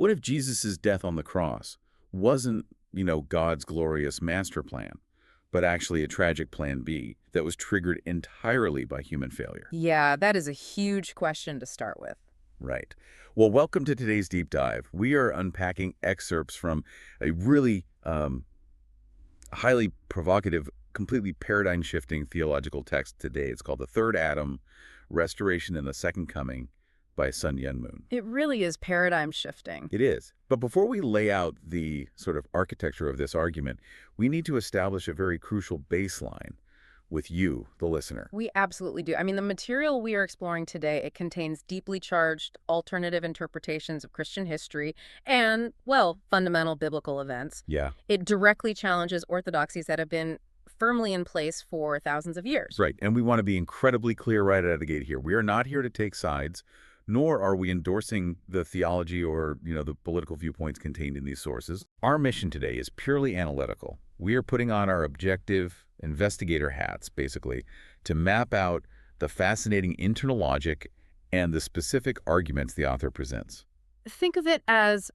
What if Jesus' death on the cross wasn't, God's glorious master plan, but actually a tragic plan B that was triggered entirely by human failure? Yeah, that is a huge question to start with. Right. Well, welcome to today's deep dive. We are unpacking excerpts from a really highly provocative, completely paradigm-shifting theological text today. It's called The Third Adam, Restoration and the Second Coming by Sun Moon. It really is paradigm shifting. It is. But before we lay out the sort of architecture of this argument, we need to establish a very crucial baseline with you, the listener. We absolutely do. I mean, the material we are exploring today, it contains deeply charged alternative interpretations of Christian history and, well, fundamental biblical events. Yeah. It directly challenges orthodoxies that have been firmly in place for thousands of years. Right. And we want to be incredibly clear right out of the gate here. We are not here to take sides, nor are we endorsing the theology or, the political viewpoints contained in these sources. Our mission today is purely analytical. We are putting on our objective investigator hats, basically, to map out the fascinating internal logic and the specific arguments the author presents. Think of it as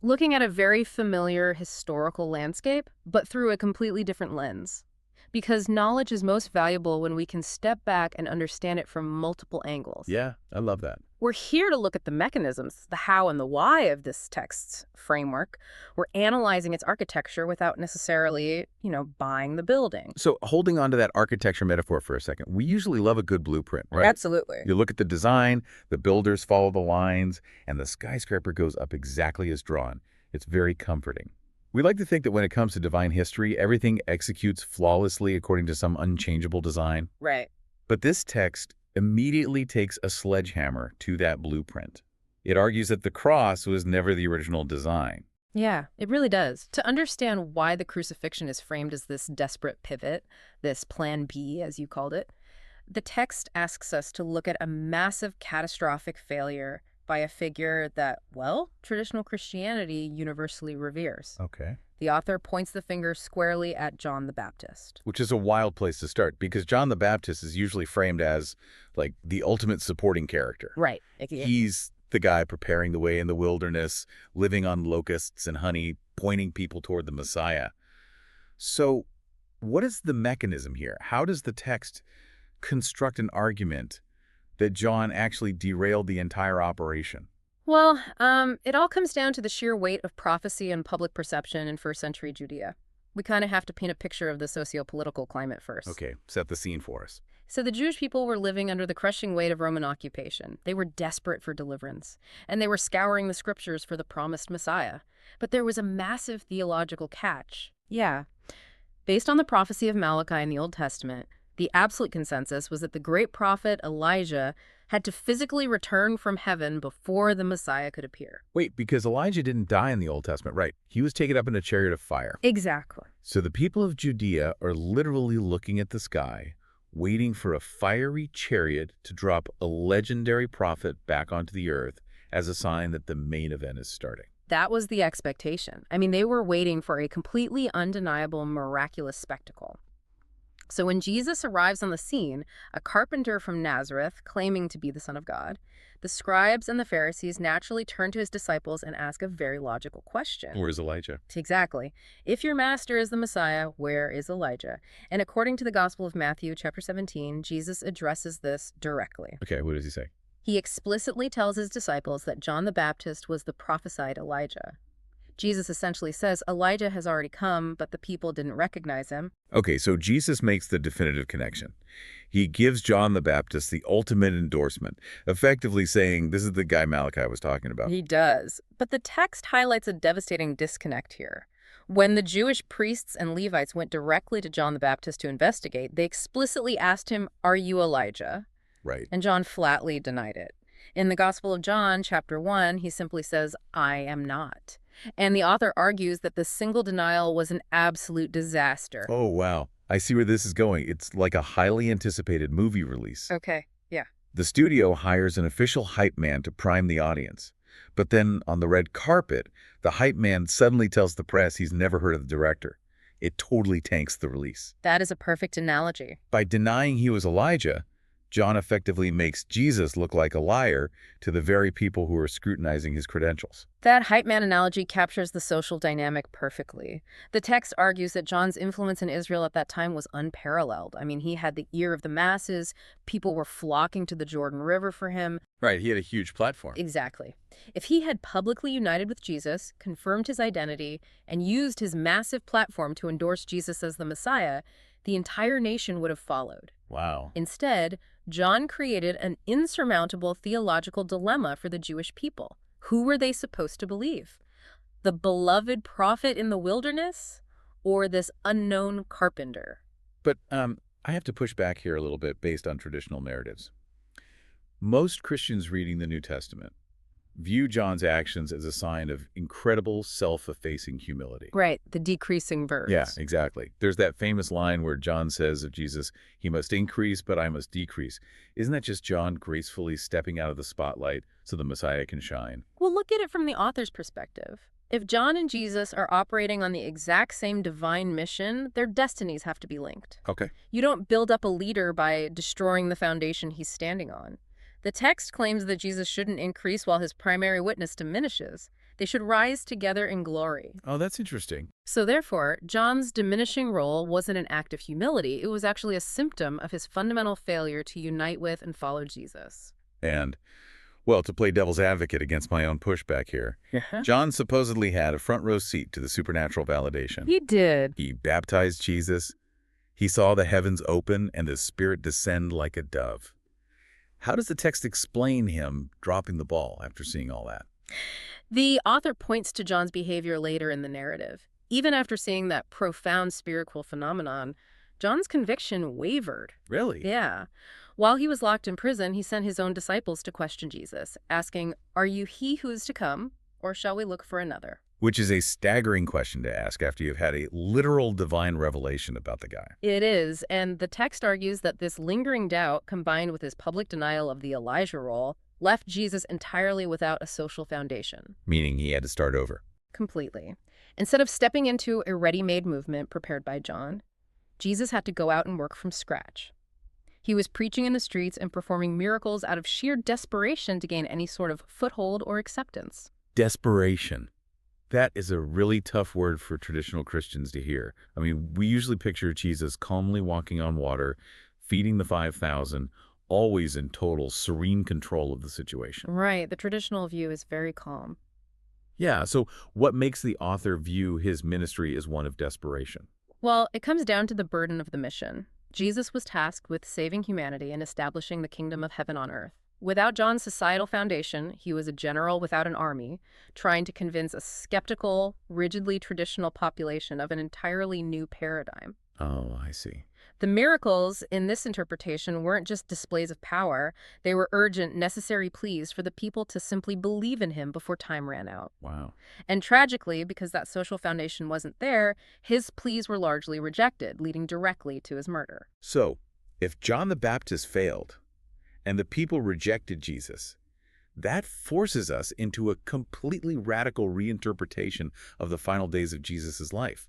looking at a very familiar historical landscape, but through a completely different lens. Because knowledge is most valuable when we can step back and understand it from multiple angles. Yeah, I love that. We're here to look at the mechanisms, the how and the why of this text's framework. We're analyzing its architecture without necessarily, buying the building. So holding on to that architecture metaphor for a second, we usually love a good blueprint, right? Absolutely. You look at the design, the builders follow the lines, and the skyscraper goes up exactly as drawn. It's very comforting. We like to think that when it comes to divine history, everything executes flawlessly according to some unchangeable design. Right. But this text immediately takes a sledgehammer to that blueprint. It argues that the cross was never the original design. Yeah, it really does. To understand why the crucifixion is framed as this desperate pivot, this plan B, as you called it, the text asks us to look at a massive catastrophic failure by a figure that, well, traditional Christianity universally reveres. Okay. The author points the finger squarely at John the Baptist. Which is a wild place to start, because John the Baptist is usually framed as, like, the ultimate supporting character. Right. He's the guy preparing the way in the wilderness, living on locusts and honey, pointing people toward the Messiah. So what is the mechanism here? How does the text construct an argument that John actually derailed the entire operation? Well, it all comes down to the sheer weight of prophecy and public perception in first-century Judea. We kind of have to paint a picture of the socio-political climate first. Okay, set the scene for us. So the Jewish people were living under the crushing weight of Roman occupation. They were desperate for deliverance, and they were scouring the scriptures for the promised Messiah. But there was a massive theological catch. Yeah. Based on the prophecy of Malachi in the Old Testament, the absolute consensus was that the great prophet Elijah had to physically return from heaven before the Messiah could appear. Wait, because Elijah didn't die in the Old Testament, right? He was taken up in a chariot of fire. Exactly. So the people of Judea are literally looking at the sky, waiting for a fiery chariot to drop a legendary prophet back onto the earth as a sign that the main event is starting. That was the expectation. I mean, they were waiting for a completely undeniable, miraculous spectacle. So when Jesus arrives on the scene, a carpenter from Nazareth, claiming to be the Son of God, the scribes and the Pharisees naturally turn to his disciples and ask a very logical question. Where's Elijah? Exactly. If your master is the Messiah, where is Elijah? And according to the Gospel of Matthew, chapter 17, Jesus addresses this directly. Okay, what does he say? He explicitly tells his disciples that John the Baptist was the prophesied Elijah. Jesus essentially says Elijah has already come, but the people didn't recognize him. Okay, so Jesus makes the definitive connection. He gives John the Baptist the ultimate endorsement, effectively saying this is the guy Malachi was talking about. He does. But the text highlights a devastating disconnect here. When the Jewish priests and Levites went directly to John the Baptist to investigate, they explicitly asked him, "Are you Elijah?" Right. And John flatly denied it. In the Gospel of John, chapter 1, he simply says, "I am not." And the author argues that the single denial was an absolute disaster. Oh, wow. I see where this is going. It's like a highly anticipated movie release. Okay, yeah. The studio hires an official hype man to prime the audience. But then on the red carpet, the hype man suddenly tells the press he's never heard of the director. It totally tanks the release. That is a perfect analogy. By denying he was Elijah, John effectively makes Jesus look like a liar to the very people who are scrutinizing his credentials. That hype man analogy captures the social dynamic perfectly. The text argues that John's influence in Israel at that time was unparalleled. I mean, he had the ear of the masses, people were flocking to the Jordan River for him. Right, he had a huge platform. Exactly. If he had publicly united with Jesus, confirmed his identity, and used his massive platform to endorse Jesus as the Messiah, the entire nation would have followed. Wow. Instead, John created an insurmountable theological dilemma for the Jewish people. Who were they supposed to believe? The beloved prophet in the wilderness, or this unknown carpenter? But I have to push back here a little bit based on traditional narratives. Most Christians reading the New Testament view John's actions as a sign of incredible self-effacing humility. Right, the decreasing verbs. Yeah, exactly. There's that famous line where John says of Jesus, "He must increase, but I must decrease." Isn't that just John gracefully stepping out of the spotlight so the Messiah can shine? Well, look at it from the author's perspective. If John and Jesus are operating on the exact same divine mission, their destinies have to be linked. Okay. You don't build up a leader by destroying the foundation he's standing on. The text claims that Jesus shouldn't increase while his primary witness diminishes. They should rise together in glory. Oh, that's interesting. So therefore, John's diminishing role wasn't an act of humility. It was actually a symptom of his fundamental failure to unite with and follow Jesus. And, well, to play devil's advocate against my own pushback here, John supposedly had a front row seat to the supernatural validation. He did. He baptized Jesus. He saw the heavens open and the Spirit descend like a dove. How does the text explain him dropping the ball after seeing all that? The author points to John's behavior later in the narrative. Even after seeing that profound spiritual phenomenon, John's conviction wavered. Really? Yeah. While he was locked in prison, he sent his own disciples to question Jesus, asking, "Are you he who is to come, or shall we look for another?" Which is a staggering question to ask after you've had a literal divine revelation about the guy. It is, and the text argues that this lingering doubt, combined with his public denial of the Elijah role, left Jesus entirely without a social foundation. Meaning he had to start over. Completely. Instead of stepping into a ready-made movement prepared by John, Jesus had to go out and work from scratch. He was preaching in the streets and performing miracles out of sheer desperation to gain any sort of foothold or acceptance. Desperation. That is a really tough word for traditional Christians to hear. I mean, we usually picture Jesus calmly walking on water, feeding the 5,000, always in total serene control of the situation. Right. The traditional view is very calm. Yeah, so what makes the author view his ministry as one of desperation? Well, it comes down to the burden of the mission. Jesus was tasked with saving humanity and establishing the kingdom of heaven on earth. Without John's societal foundation, he was a general without an army, trying to convince a skeptical, rigidly traditional population of an entirely new paradigm. Oh, I see. The miracles in this interpretation weren't just displays of power. They were urgent, necessary pleas for the people to simply believe in him before time ran out. Wow. And tragically, because that social foundation wasn't there, his pleas were largely rejected, leading directly to his murder. So, if John the Baptist failed, and the people rejected Jesus, that forces us into a completely radical reinterpretation of the final days of Jesus' life,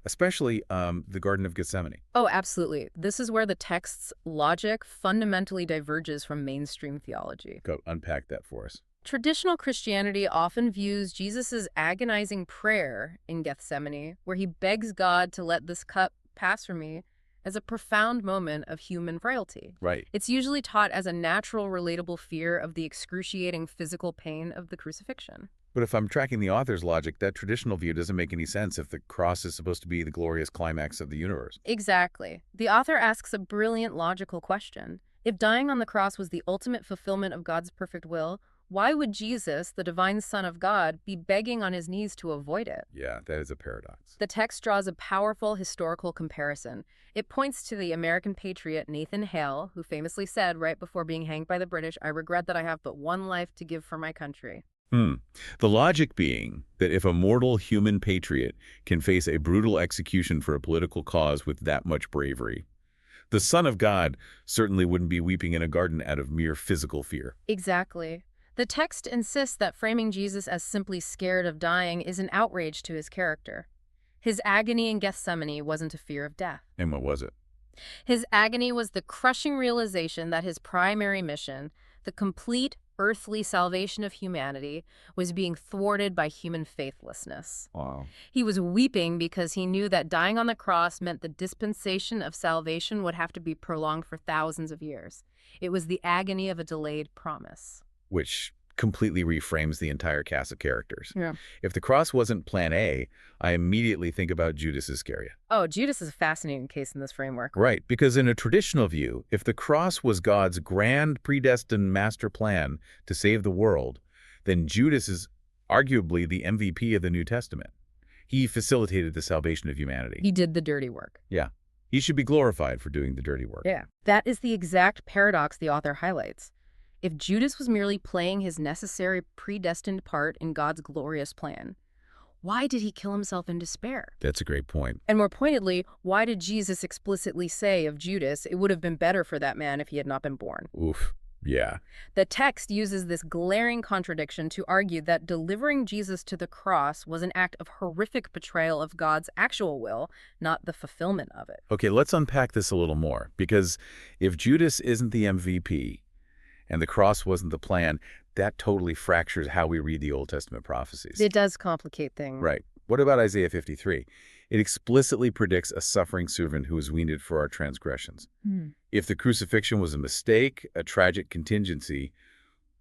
especially the Garden of Gethsemane. Oh, absolutely. This is where the text's logic fundamentally diverges from mainstream theology. Go unpack that for us. Traditional Christianity often views Jesus' agonizing prayer in Gethsemane, where he begs God to let this cup pass from me, as a profound moment of human frailty. Right. It's usually taught as a natural, relatable fear of the excruciating physical pain of the crucifixion. But if I'm tracking the author's logic, that traditional view doesn't make any sense if the cross is supposed to be the glorious climax of the universe. Exactly. The author asks a brilliant logical question. If dying on the cross was the ultimate fulfillment of God's perfect will, why would Jesus, the divine Son of God, be begging on his knees to avoid it? Yeah, that is a paradox. The text draws a powerful historical comparison. It points to the American patriot Nathan Hale, who famously said right before being hanged by the British, "I regret that I have but one life to give for my country." The logic being that if a mortal human patriot can face a brutal execution for a political cause with that much bravery, the Son of God certainly wouldn't be weeping in a garden out of mere physical fear. Exactly. The text insists that framing Jesus as simply scared of dying is an outrage to his character. His agony in Gethsemane wasn't a fear of death. And what was it? His agony was the crushing realization that his primary mission, the complete earthly salvation of humanity, was being thwarted by human faithlessness. Wow. He was weeping because he knew that dying on the cross meant the dispensation of salvation would have to be prolonged for thousands of years. It was the agony of a delayed promise. Which completely reframes the entire cast of characters. Yeah. If the cross wasn't plan A, I immediately think about Judas Iscariot. Oh, Judas is a fascinating case in this framework. Right, because in a traditional view, if the cross was God's grand predestined master plan to save the world, then Judas is arguably the MVP of the New Testament. He facilitated the salvation of humanity. He did the dirty work. Yeah. He should be glorified for doing the dirty work. Yeah. That is the exact paradox the author highlights. If Judas was merely playing his necessary predestined part in God's glorious plan, why did he kill himself in despair? That's a great point. And more pointedly, why did Jesus explicitly say of Judas, it would have been better for that man if he had not been born? Oof. Yeah. The text uses this glaring contradiction to argue that delivering Jesus to the cross was an act of horrific betrayal of God's actual will, not the fulfillment of it. Okay, let's unpack this a little more, because if Judas isn't the MVP and the cross wasn't the plan, that totally fractures how we read the Old Testament prophecies. It does complicate things. Right. What about Isaiah 53? It explicitly predicts a suffering servant who is wounded for our transgressions. If the crucifixion was a mistake, a tragic contingency,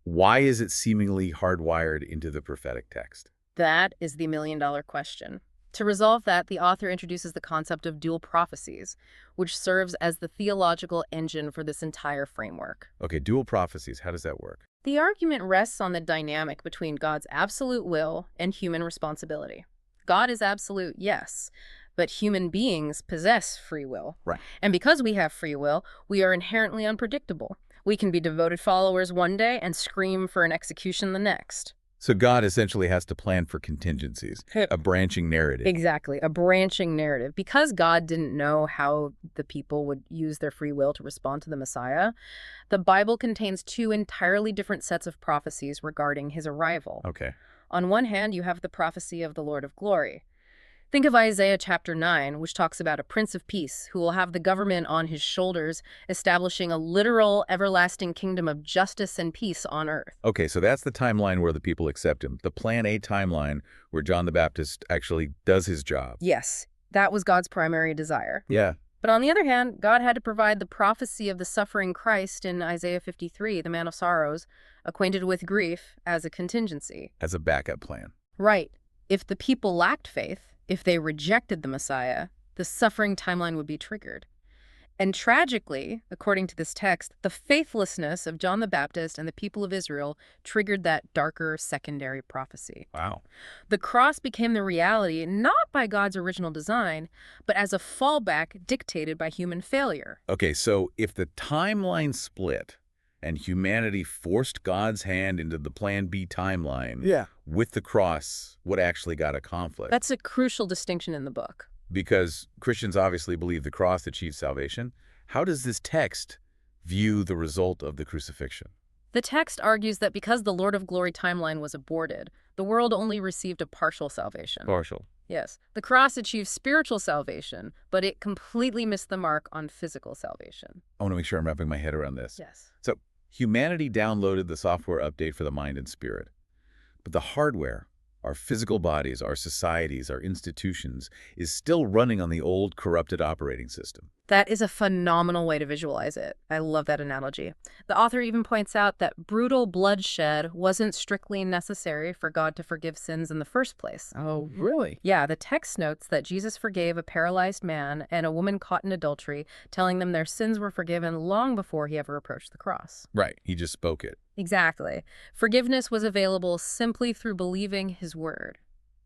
why is it seemingly hardwired into the prophetic text? That is the million-dollar question. To resolve that, the author introduces the concept of dual prophecies, which serves as the theological engine for this entire framework. Okay, dual prophecies, how does that work? The argument rests on the dynamic between God's absolute will and human responsibility. God is absolute, yes, but human beings possess free will. Right. And because we have free will, we are inherently unpredictable. We can be devoted followers one day and scream for an execution the next. So God essentially has to plan for contingencies, a branching narrative. Exactly, a branching narrative. Because God didn't know how the people would use their free will to respond to the Messiah, the Bible contains two entirely different sets of prophecies regarding his arrival. Okay. On one hand, you have the prophecy of the Lord of Glory. Think of Isaiah chapter 9, which talks about a Prince of Peace who will have the government on his shoulders, establishing a literal, everlasting kingdom of justice and peace on earth. Okay, so that's the timeline where the people accept him. The Plan A timeline where John the Baptist actually does his job. Yes, that was God's primary desire. Yeah. But on the other hand, God had to provide the prophecy of the suffering Christ in Isaiah 53, the man of sorrows, acquainted with grief, as a contingency. As a backup plan. Right. If the people lacked faith, if they rejected the Messiah, the suffering timeline would be triggered. And tragically, according to this text, the faithlessness of John the Baptist and the people of Israel triggered that darker secondary prophecy. Wow. The cross became the reality not by God's original design, but as a fallback dictated by human failure. Okay, so if the timeline split and humanity forced God's hand into the Plan B timeline, with the cross, what actually got a conflict? That's a crucial distinction in the book. Because Christians obviously believe the cross achieves salvation. How does this text view the result of the crucifixion? The text argues that because the Lord of Glory timeline was aborted, the world only received a partial salvation. Partial. Yes. The cross achieved spiritual salvation, but it completely missed the mark on physical salvation. I want to make sure I'm wrapping my head around this. Yes. So humanity downloaded the software update for the mind and spirit. But the hardware, our physical bodies, our societies, our institutions, is still running on the old corrupted operating system. That is a phenomenal way to visualize it. I love that analogy. The author even points out that brutal bloodshed wasn't strictly necessary for God to forgive sins in the first place. Oh, really? Yeah, the text notes that Jesus forgave a paralyzed man and a woman caught in adultery, telling them their sins were forgiven long before he ever approached the cross. Right. He just spoke it. Exactly. Forgiveness was available simply through believing his word.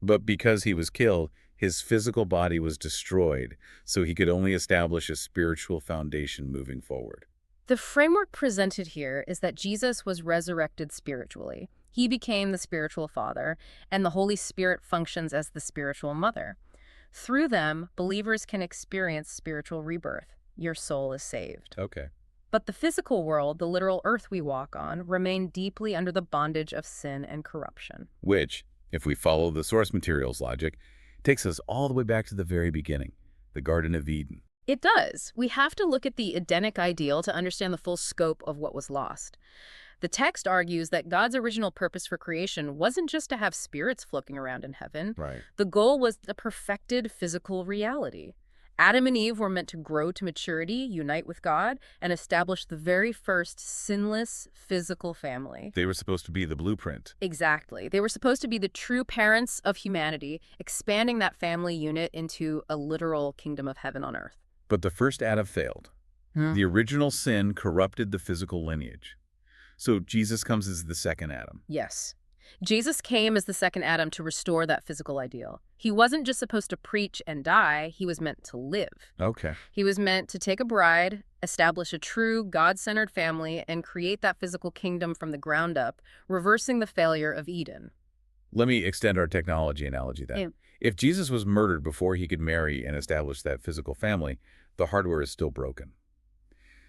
But because he was killed, his physical body was destroyed, so he could only establish a spiritual foundation moving forward. The framework presented here is that Jesus was resurrected spiritually. He became the spiritual father, and the Holy Spirit functions as the spiritual mother. Through them, believers can experience spiritual rebirth. Your soul is saved. Okay. But the physical world, the literal earth we walk on, remain deeply under the bondage of sin and corruption. Which, if we follow the source material's logic, takes us all the way back to the very beginning, the Garden of Eden. It does. We have to look at the Edenic ideal to understand the full scope of what was lost. The text argues that God's original purpose for creation wasn't just to have spirits floating around in heaven. Right. The goal was a perfected physical reality. Adam and Eve were meant to grow to maturity, unite with God, and establish the very first sinless physical family. They were supposed to be the blueprint. Exactly. They were supposed to be the true parents of humanity, expanding that family unit into a literal kingdom of heaven on earth. But the first Adam failed. The original sin corrupted the physical lineage. So Jesus comes as the second Adam. Yes. Jesus came as the second Adam to restore that physical ideal. He wasn't just supposed to preach and die, he was meant to live. Okay. He was meant to take a bride, establish a true God-centered family, and create that physical kingdom from the ground up, reversing the failure of Eden. Let me extend our technology analogy then. Yeah. If Jesus was murdered before he could marry and establish that physical family, the hardware is still broken.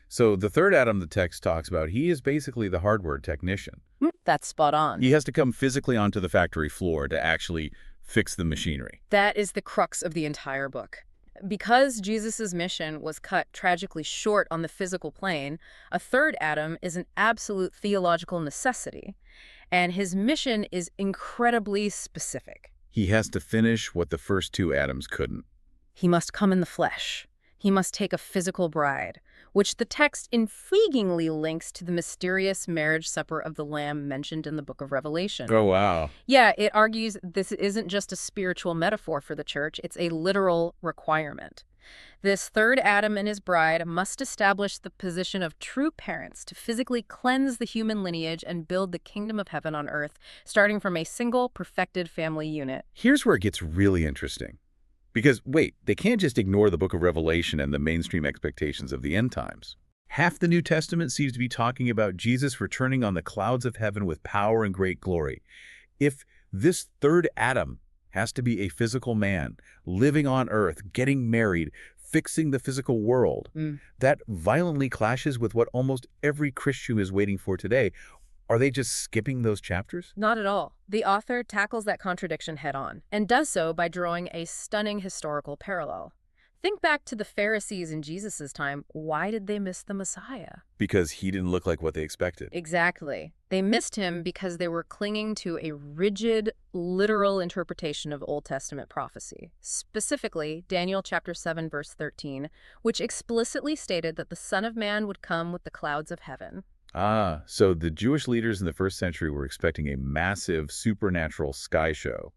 So the third Adam the text talks about, he is basically the hardware technician. That's spot on. He has to come physically onto the factory floor to actually fix the machinery. That is the crux of the entire book. Because Jesus' mission was cut tragically short on the physical plane, a third Adam is an absolute theological necessity. And his mission is incredibly specific. He has to finish what the first two Adams couldn't. He must come in the flesh. He must take a physical bride, which the text intriguingly links to the mysterious marriage supper of the Lamb mentioned in the book of Revelation. Oh, wow. Yeah, it argues this isn't just a spiritual metaphor for the church, it's a literal requirement. This third Adam and his bride must establish the position of true parents to physically cleanse the human lineage and build the kingdom of heaven on earth, starting from a single, perfected family unit. Here's where it gets really interesting. Because, wait, they can't just ignore the book of Revelation and the mainstream expectations of the end times. Half the New Testament seems to be talking about Jesus returning on the clouds of heaven with power and great glory. If this third Adam has to be a physical man, living on earth, getting married, fixing the physical world, that violently clashes with what almost every Christian is waiting for today. Are they just skipping those chapters? Not at all. The author tackles that contradiction head-on, and does so by drawing a stunning historical parallel. Think back to the Pharisees in Jesus' time. Why did they miss the Messiah? Because he didn't look like what they expected. Exactly. They missed him because they were clinging to a rigid, literal interpretation of Old Testament prophecy. Specifically, Daniel chapter 7, verse 13, which explicitly stated that the Son of Man would come with the clouds of heaven. Ah, so the Jewish leaders in the first century were expecting a massive supernatural sky show.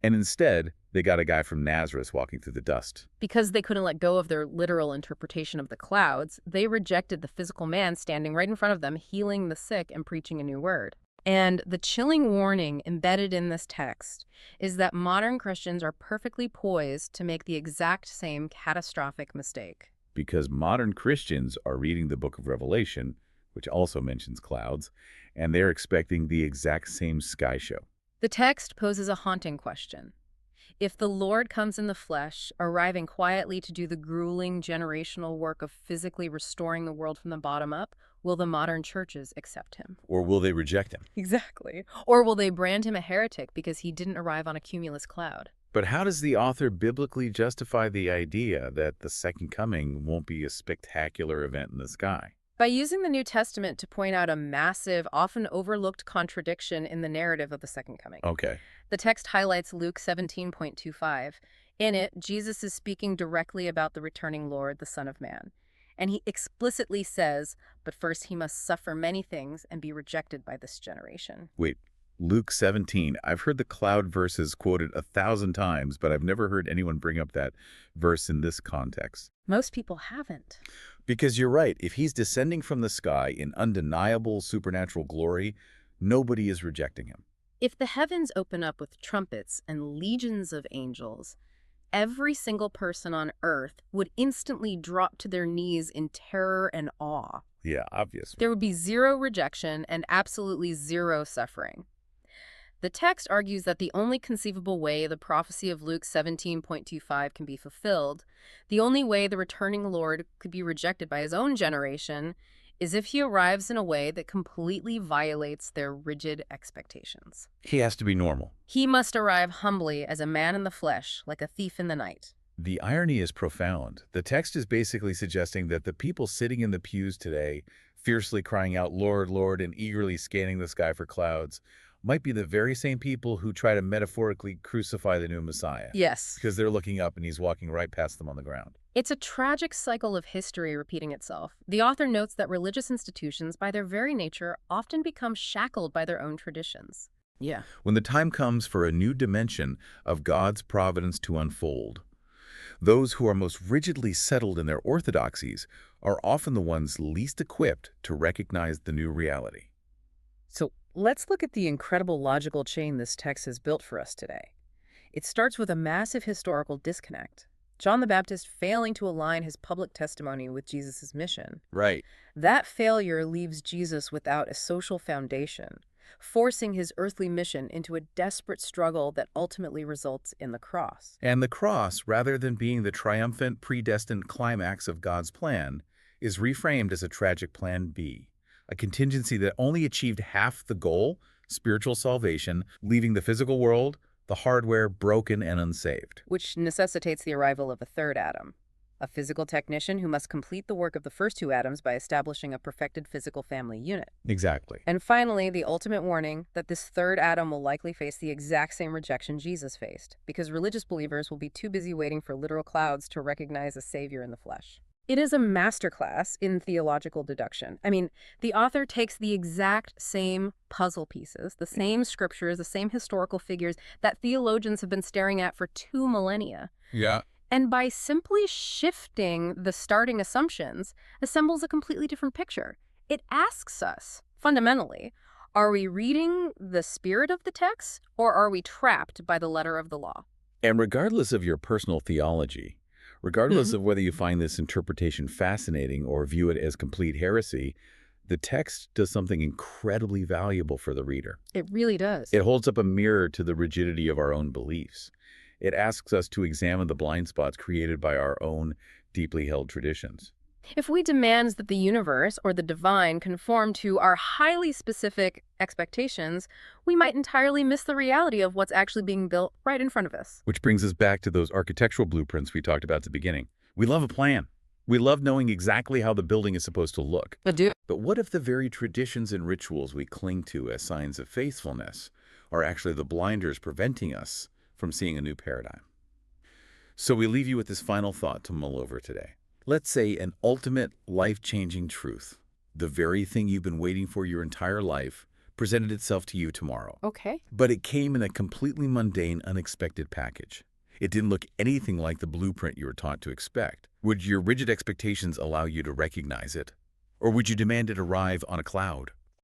And instead, they got a guy from Nazareth walking through the dust. Because they couldn't let go of their literal interpretation of the clouds, they rejected the physical man standing right in front of them, healing the sick and preaching a new word. And the chilling warning embedded in this text is that modern Christians are perfectly poised to make the exact same catastrophic mistake. Because modern Christians are reading the book of Revelation, which also mentions clouds, and they're expecting the exact same sky show. The text poses a haunting question. If the Lord comes in the flesh, arriving quietly to do the grueling generational work of physically restoring the world from the bottom up, will the modern churches accept him? Or will they reject him? Exactly. Or will they brand him a heretic because he didn't arrive on a cumulus cloud? But how does the author biblically justify the idea that the second coming won't be a spectacular event in the sky? By using the New Testament to point out a massive, often overlooked contradiction in the narrative of the Second Coming. Okay. The text highlights Luke 17:25. In it, Jesus is speaking directly about the returning Lord, the Son of Man. And he explicitly says, but first he must suffer many things and be rejected by this generation. Wait, Luke 17. I've heard the cloud verses quoted 1,000 times, but I've never heard anyone bring up that verse in this context. Most people haven't. Because you're right, if he's descending from the sky in undeniable supernatural glory, nobody is rejecting him. If the heavens open up with trumpets and legions of angels, every single person on earth would instantly drop to their knees in terror and awe. Yeah, obviously. There would be zero rejection and absolutely zero suffering. The text argues that the only conceivable way the prophecy of Luke 17:25 can be fulfilled, the only way the returning Lord could be rejected by his own generation, is if he arrives in a way that completely violates their rigid expectations. He has to be normal. He must arrive humbly as a man in the flesh, like a thief in the night. The irony is profound. The text is basically suggesting that the people sitting in the pews today, fiercely crying out, Lord, Lord, and eagerly scanning the sky for clouds, might be the very same people who try to metaphorically crucify the new Messiah. Yes. Because they're looking up and he's walking right past them on the ground. It's a tragic cycle of history repeating itself. The author notes that religious institutions, by their very nature, often become shackled by their own traditions. Yeah. When the time comes for a new dimension of God's providence to unfold, those who are most rigidly settled in their orthodoxies are often the ones least equipped to recognize the new reality. So let's look at the incredible logical chain this text has built for us today. It starts with a massive historical disconnect. John the Baptist failing to align his public testimony with Jesus' mission. Right. That failure leaves Jesus without a social foundation, forcing his earthly mission into a desperate struggle that ultimately results in the cross. And the cross, rather than being the triumphant, predestined climax of God's plan, is reframed as a tragic plan B, a contingency that only achieved half the goal, spiritual salvation, leaving the physical world, the hardware, broken and unsaved. Which necessitates the arrival of a third Adam, a physical technician who must complete the work of the first two Adams by establishing a perfected physical family unit. Exactly. And finally, the ultimate warning that this third Adam will likely face the exact same rejection Jesus faced, because religious believers will be too busy waiting for literal clouds to recognize a savior in the flesh. It is a masterclass in theological deduction. I mean, the author takes the exact same puzzle pieces, the same scriptures, the same historical figures that theologians have been staring at for 2 millennia. Yeah. And by simply shifting the starting assumptions, assembles a completely different picture. It asks us, fundamentally, are we reading the spirit of the text, or are we trapped by the letter of the law? And regardless of your personal theology, regardless of whether you find this interpretation fascinating or view it as complete heresy, the text does something incredibly valuable for the reader. It really does. It holds up a mirror to the rigidity of our own beliefs. It asks us to examine the blind spots created by our own deeply held traditions. If we demand that the universe or the divine conform to our highly specific expectations, we might entirely miss the reality of what's actually being built right in front of us. Which brings us back to those architectural blueprints we talked about at the beginning. We love a plan. We love knowing exactly how the building is supposed to look. But what if the very traditions and rituals we cling to as signs of faithfulness are actually the blinders preventing us from seeing a new paradigm? So we leave you with this final thought to mull over today. Let's say an ultimate life-changing truth, the very thing you've been waiting for your entire life, presented itself to you tomorrow. Okay. But it came in a completely mundane, unexpected package. It didn't look anything like the blueprint you were taught to expect. Would your rigid expectations allow you to recognize it? Or would you demand it arrive on a cloud?